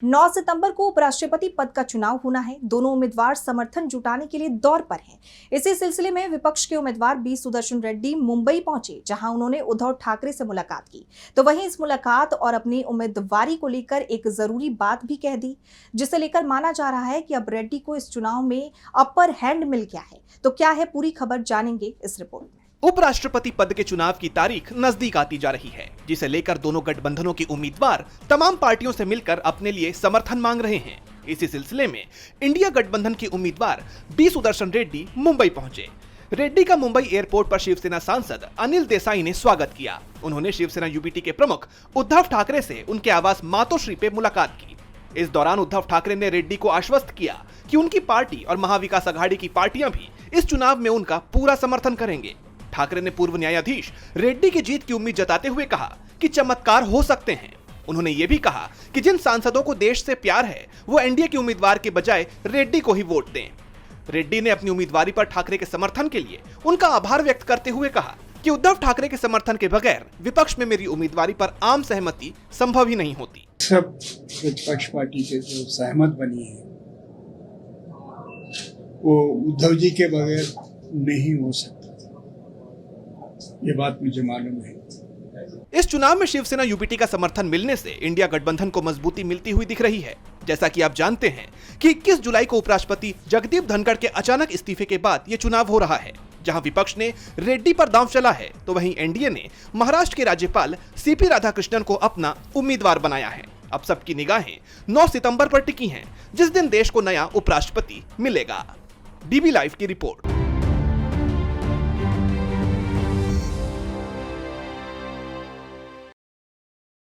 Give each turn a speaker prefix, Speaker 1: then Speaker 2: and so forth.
Speaker 1: 9 सितंबर को उपराष्ट्रपति पद का चुनाव होना है। दोनों उम्मीदवार समर्थन जुटाने के लिए दौर पर हैं। इसी सिलसिले में विपक्ष के उम्मीदवार बी सुदर्शन रेड्डी मुंबई पहुंचे, जहां उन्होंने उद्धव ठाकरे से मुलाकात की। तो वहीं इस मुलाकात और अपनी उम्मीदवारी को लेकर एक जरूरी बात भी कह दी, जिसे लेकर माना जा रहा है कि अब रेड्डी को इस चुनाव में अपर हैंड मिल गया है। तो क्या है पूरी खबर, जानेंगे इस रिपोर्ट में।
Speaker 2: उपराष्ट्रपति पद के चुनाव की तारीख नजदीक आती जा रही है, जिसे लेकर दोनों गठबंधनों के उम्मीदवार तमाम पार्टियों से मिलकर अपने लिए समर्थन मांग रहे हैं। इसी सिलसिले में इंडिया गठबंधन के उम्मीदवार बी सुदर्शन रेड्डी मुंबई पहुंचे। रेड्डी का मुंबई एयरपोर्ट पर शिवसेना सांसद अनिल देसाई ने स्वागत किया। उन्होंने शिवसेना यूबीटी के प्रमुख उद्धव ठाकरे से उनके आवास मातोश्री पे मुलाकात की। इस दौरान उद्धव ठाकरे ने रेड्डी को आश्वस्त किया कि उनकी पार्टी और महाविकास अघाड़ी की पार्टियां भी इस चुनाव में उनका पूरा समर्थन करेंगे। ठाकरे ने पूर्व न्यायाधीश रेड्डी की जीत की उम्मीद जताते हुए कहा कि चमत्कार हो सकते हैं। उन्होंने ये भी कहा कि जिन सांसदों को देश से प्यार है वो एनडीए के उम्मीदवार के बजाय रेड्डी को ही वोट दें। रेड्डी ने अपनी उम्मीदवारी पर ठाकरे के समर्थन के लिए उनका आभार व्यक्त करते हुए कहा कि उद्धव ठाकरे के समर्थन के बगैर विपक्ष में मेरी उम्मीदवारी पर आम सहमति संभव ही नहीं होती।
Speaker 3: सब विपक्ष पार्टी के जो सहमत बनी है वो उद्धव जी के बगैर नहीं हो सकता, ये बात मुझे मालूम है।
Speaker 2: इस चुनाव में शिवसेना यूबीटी का समर्थन मिलने से इंडिया गठबंधन को मजबूती मिलती हुई दिख रही है। जैसा कि आप जानते हैं कि 21 जुलाई को उपराष्ट्रपति जगदीप धनखड़ के अचानक इस्तीफे के बाद ये चुनाव हो रहा है, जहां विपक्ष ने रेड्डी पर दांव चला है, तो वहीं एनडीए ने महाराष्ट्र के राज्यपाल सीपी राधाकृष्णन को अपना उम्मीदवार बनाया है। अब सबकी निगाहें 9 सितंबर पर टिकी हैं, जिस दिन देश को नया उपराष्ट्रपति मिलेगा। डीबी लाइव की रिपोर्ट।